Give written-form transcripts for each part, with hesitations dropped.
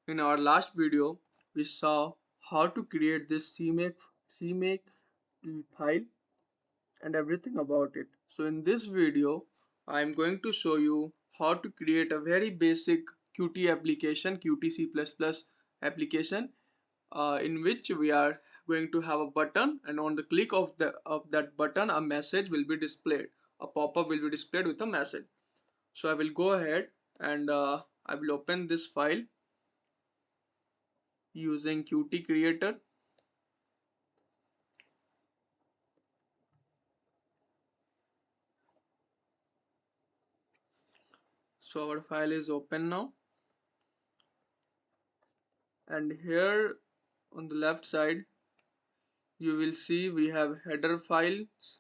In our last video, we saw how to create this CMake file and everything about it. So in this video, I am going to show you how to create a very basic Qt application, Qt C++ application, in which we are going to have a button, and on the click of that button, a message will be displayed. A pop-up will be displayed with a message. So I will go ahead and I will open this file using Qt Creator. So our file is open now, and here on the left side you will see we have header files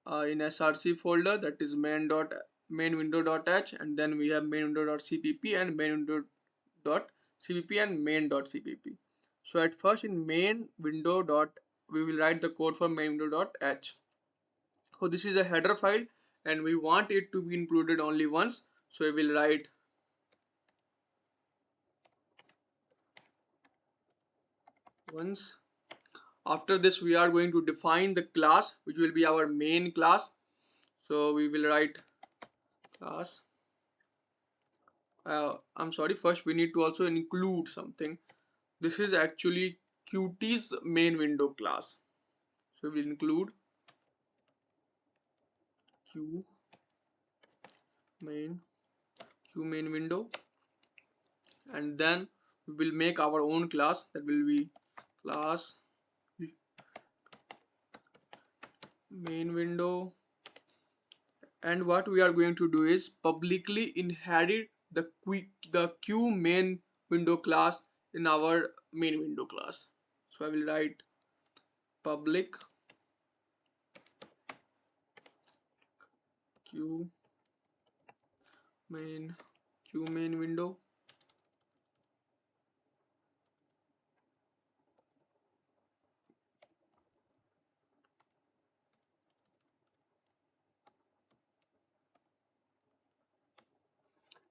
in src folder, that is main window.h, and then we have main window.cpp and main window.cpp and main.cpp. So at first in main window dot we will write the code for main window.h. So this is a header file and we want it to be included only once, so we will write once. After this we are going to define the class which will be our main class. So we will write class. I'm sorry, first we need to also include something. This is actually Qt's main window class. So we will include Q main Q main window, and then we will make our own class that will be class main window. And what we are going to do is publicly inherit the Q main window class in our main window class. So I will write public Q main Q main window,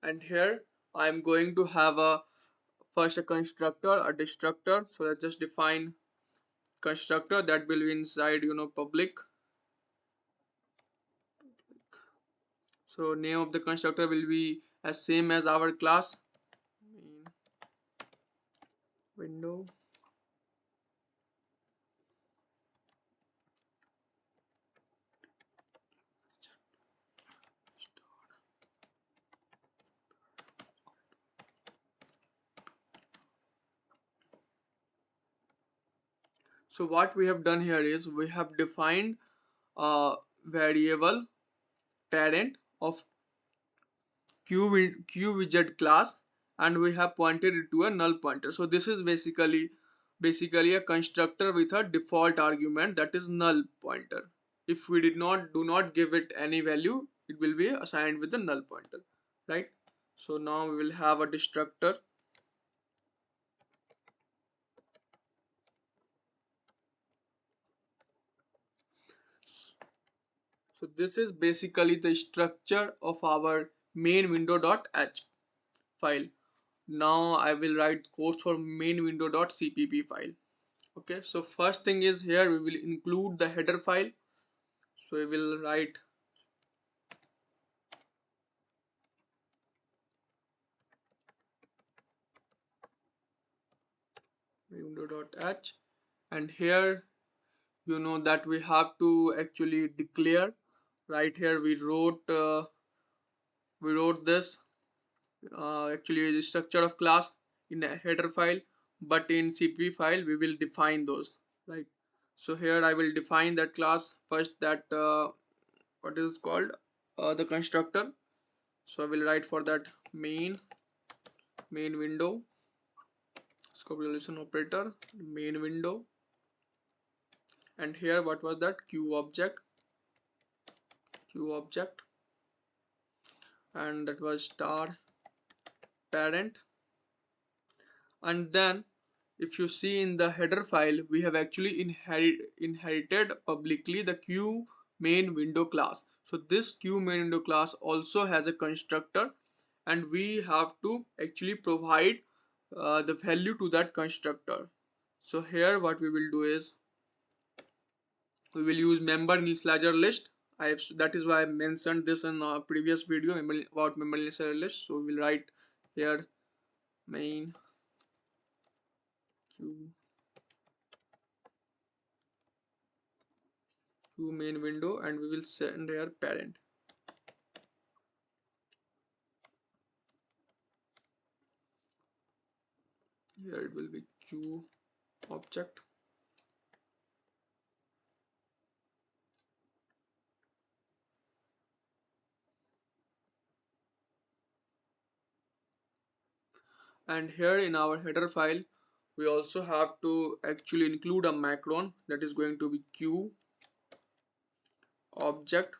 and here I am going to have a first a constructor, a destructor. So let's just define constructor that will be inside public. So name of the constructor will be as same as our class main window. So what we have done here is we have defined a variable parent of QWidget class, and we have pointed it to a null pointer. So this is basically a constructor with a default argument, that is null pointer. If we do not give it any value, it will be assigned with the null pointer, right? So now we will have a destructor. So this is basically the structure of our main window.h file. Now I will write code for main window.cpp file. Okay, so first thing is here we will include the header file. So we will write window.h, and here that we have to actually declare. Right here we wrote this actually the structure of class in a header file, but in cpp file we will define those, right? So here I will define that class first, that what is called the constructor. So I will write for that main window scope resolution operator main window, and here what was that q object, and that was star parent. And then if you see in the header file, we have actually inherited publicly the q main window class. So this q main window class also has a constructor, and we have to actually provide the value to that constructor. So here what we will do is we will use member initializer list. That is why I mentioned this in a previous video about member initializer list. So we will write here main q q main window, and we will send here parent. Here it will be q object, and here in our header file we also have to actually include a macron that is going to be q object.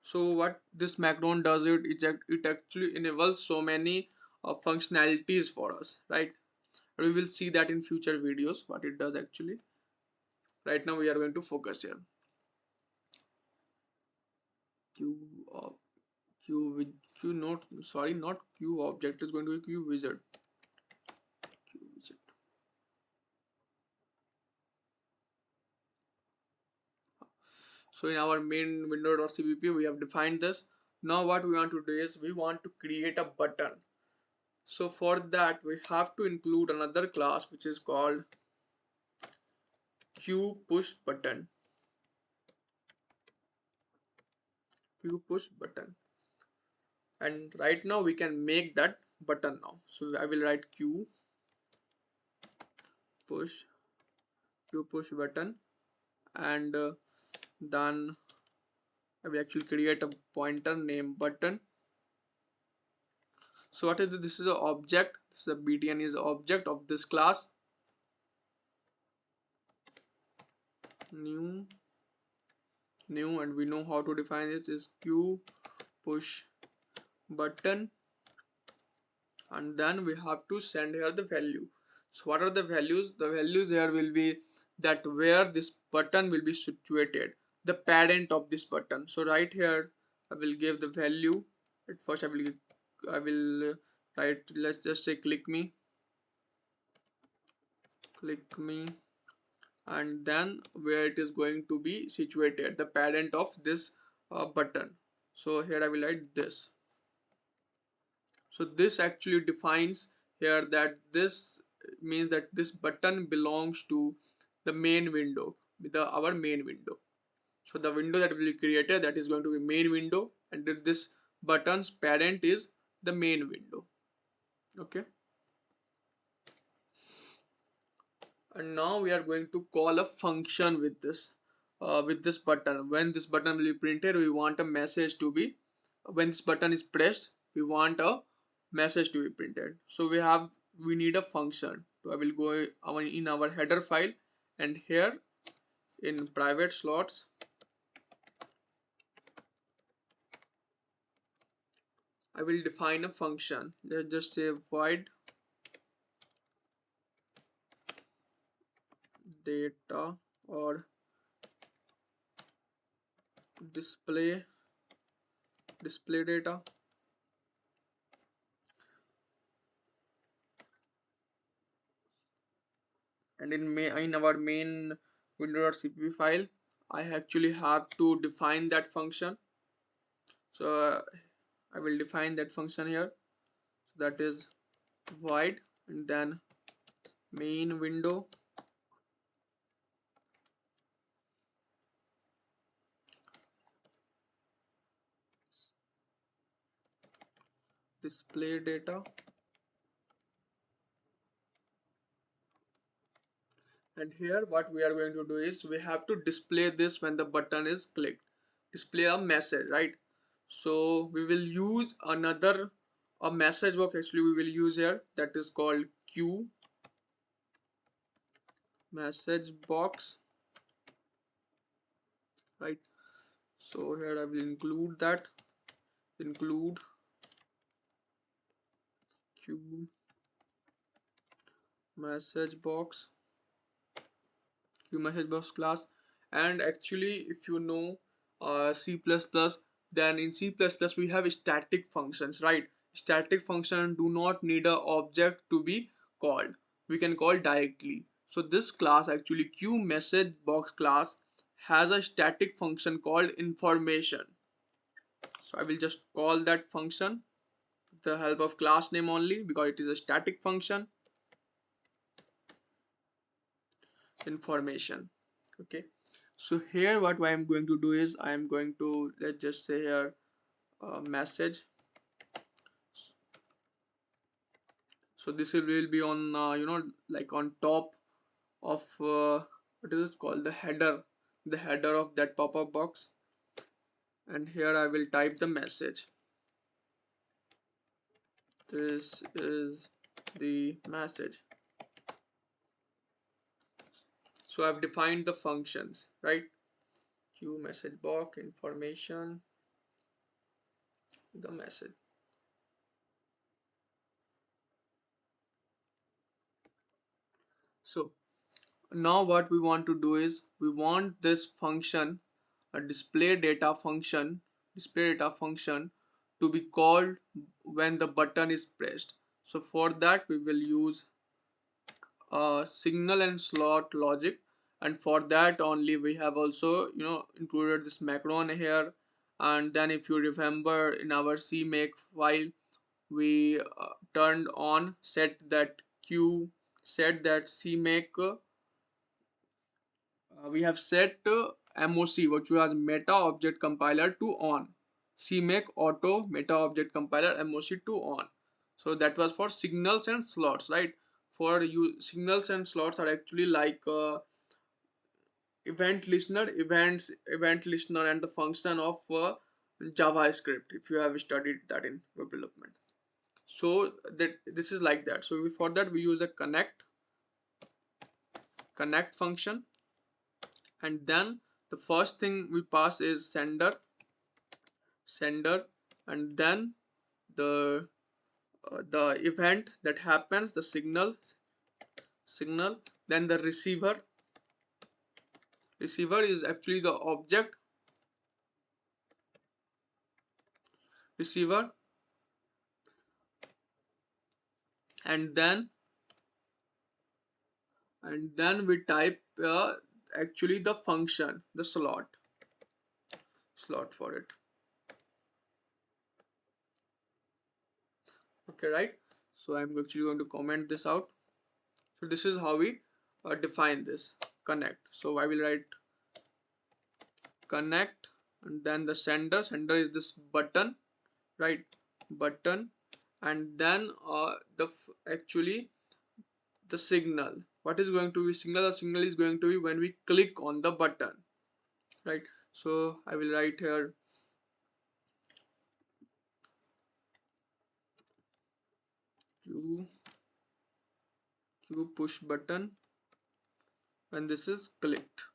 So what this macron does, it actually enables so many functionalities for us, right? We will see that in future videos what it does actually. Right now we are going to focus here. q uh, q not sorry not q object is going to be q wizard. So in our main window.cpp we have defined this. Now what we want to do is we want to create a button. So for that we have to include another class which is called qPushButton. qPushButton. And right now we can make that button now. So I will write push qPushButton, and then I will actually create a pointer named button. So what is this? This is an object. This is a btn is object of this class. New, and we know how to define it is q push button, and then we have to send here the value. So what are the values? The values here will be that where this button will be situated, the parent of this button. So right here I will give the value. At first I will write, let's just say click me, and then where it is going to be situated, the parent of this button. So here I will write this. So this actually defines here that this means that this button belongs to the main window, with our main window. So the window that will be created, that is going to be main window, and this button's parent is the main window. Okay. And now we are going to call a function with this button. When this button will be printed, we want a message to be, when this button is pressed, we want a message to be printed. So we need a function. So I will go in our header file, and here in private slots I will define a function. Let's just say void data or display data, and in our main window.cpp file I actually have to define that function. So I will define that function here. So that is void, and then main window display data, and here what we are going to do is we have to display this when the button is clicked, display a message, right? So we will use a message box actually we will use here, that is called q message box, right? So here I will include q message box class. And actually if you know C++, then in C++ we have static functions, right? static function do not need a object to be called. We can call directly. So this class, actually queue message box class, has a static function called information. So I will just call that function with the help of class name only, because it is a static function. Information. Okay, so here what I am going to do is I am going to, let's just say here, message. So this will be on like on top of what is it called, the header of that pop-up box. And here I will type the message. This is the message. So I've defined the functions, right? Queue message box, information, the message. So now what we want to do is we want this function, a display data function, to be called when the button is pressed. So for that we will use signal and slot logic, and for that only we have also included this macron here. And then if you remember, in our cmake file we turned on set that cmake, we have set MOC, which was meta object compiler, to on. CMake auto meta object compiler MOC to on. So that was for signals and slots, right? For you, signals and slots are actually like event listener, and the function of JavaScript, if you have studied that in web development. So that this is like that. So for that we use a connect function, and then the first thing we pass is sender, and then the the event that happens, the signal, then the receiver is actually the object receiver, and then we type actually the function, the slot for it. Okay, right? So I'm actually going to comment this out. So this is how we define this connect. So I will write connect, and then the sender is this button, right? Button. And then actually the signal, what is going to be signal? The signal is going to be when we click on the button, right? So I will write here q push button when this is clicked.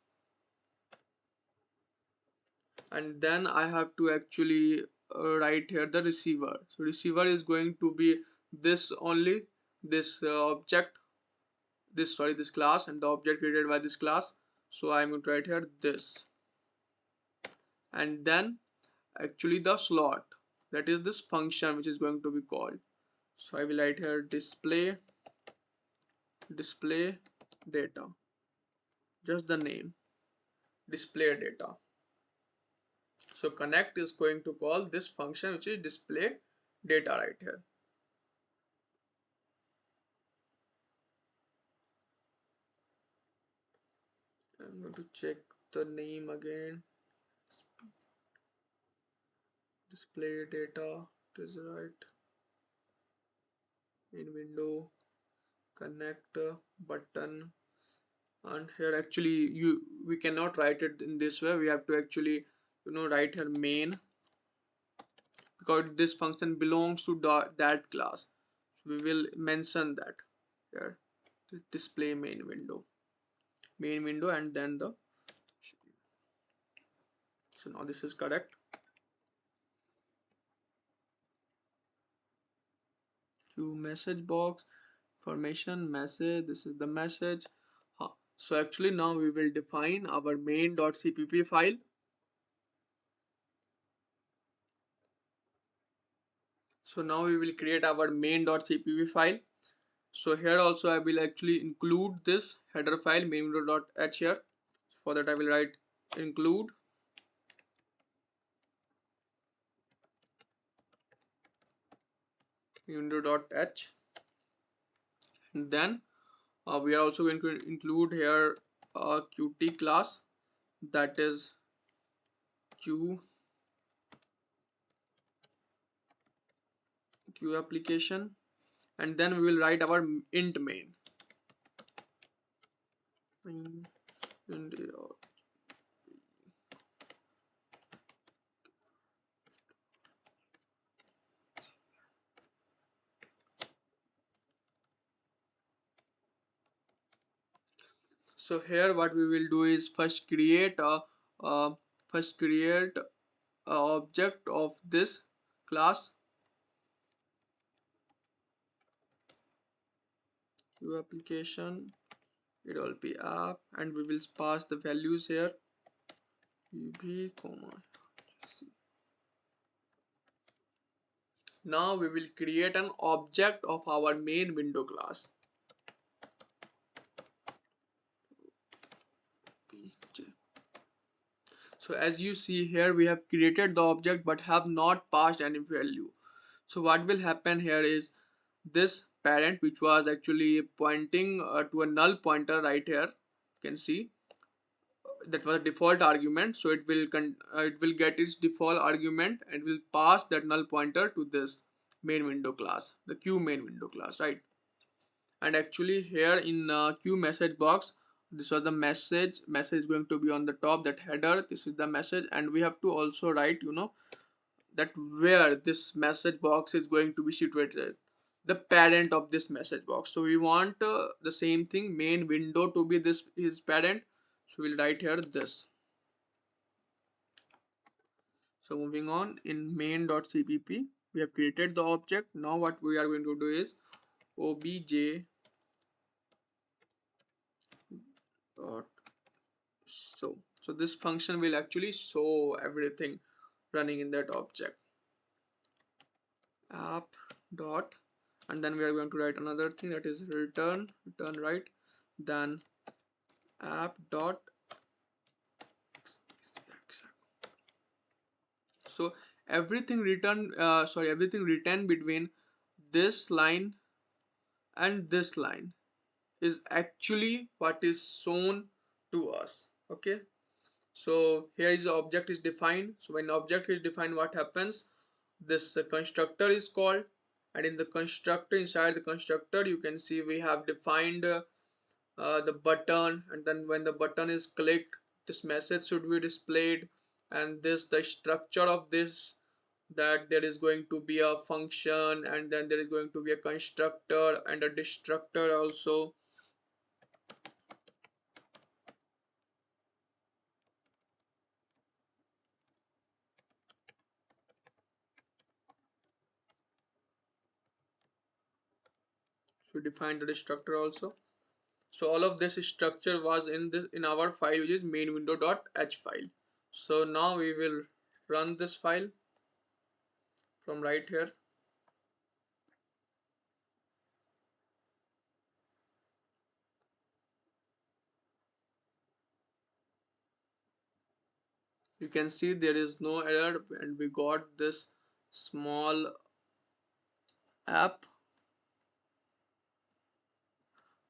And then I have to actually write here the receiver. So receiver is going to be this only, this object, this class, and the object created by this class. So I'm going to write here this, and then actually the slot, that is this function which is going to be called. So I will write here display data, just the name, display data. So connect is going to call this function which is display data right here. I'm going to check the name again. Display data, it is right. In window, connect button. And here actually we cannot write it in this way. We have to actually write here main, because this function belongs to that class. So we will mention that here, display main window, and then the, so now this is correct. To message box, information, message, this is the message. So actually now we will define our main.cpp file. So now we will create our main.cpp file. So here also I will actually include this header file main.h here. For that I will write include window.h, and then we are also going to include here a qt class, that is q application, and then we will write our int main. And, so here what we will do is uh, first create a object of this class q application, it will be app, and we will pass the values here ub comma. Now we will create an object of our main window class. So as you see here, we have created the object but have not passed any value. So what will happen here is this parent, which was actually pointing to a null pointer right here, you can see that was a default argument. So it will get its default argument and will pass that null pointer to this main window class, the q main window class, right? And actually here in q message box, this was the message is going to be on the top, that header, this is the message, and we have to also write, that where this message box is going to be situated, the parent of this message box. So we want the same thing, main window to be this is parent, so we'll write here this. So moving on, in main.cpp we have created the object. Now what we are going to do is obj dot so this function will actually show everything running in that object, app dot, and then we are going to write another thing, that is return, right, then app dot. So everything written between this line and this line is actually what is shown to us. Okay, so here is the object is defined. So when object is defined, what happens, this constructor is called, and in the constructor, inside the constructor, you can see we have defined the button, and then when the button is clicked, this message should be displayed, and this the structure of this, that there is going to be a function, and then there is going to be a constructor and a destructor also. So define the destructor also. So all of this structure was in our file, which is main window.h file. So now we will run this file from right here. You can see there is no error, and we got this small app,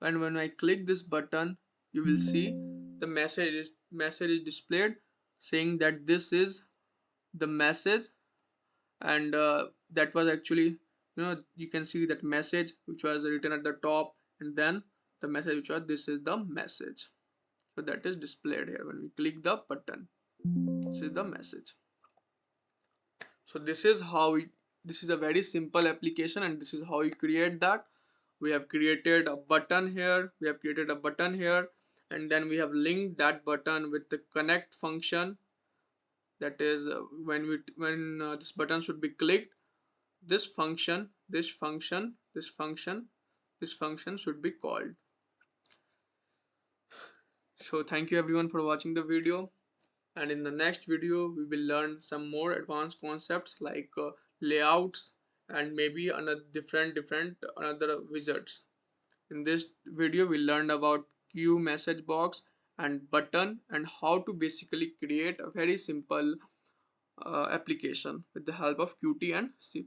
and when I click this button, you will see the message is displayed saying that this is the message, and that was actually, you can see that message which was written at the top, and then the message which was, this is the message. So that is displayed here when we click the button, this is the message. So this is a very simple application, and this is how you create that. We have created a button here, and then we have linked that button with the connect function, that is when this button should be clicked, this function, this function should be called. So thank you everyone for watching the video, and in the next video we will learn some more advanced concepts like layouts and maybe another different another wizards. In this video we learned about queue, message box and button, and how to basically create a very simple application with the help of Qt and C++.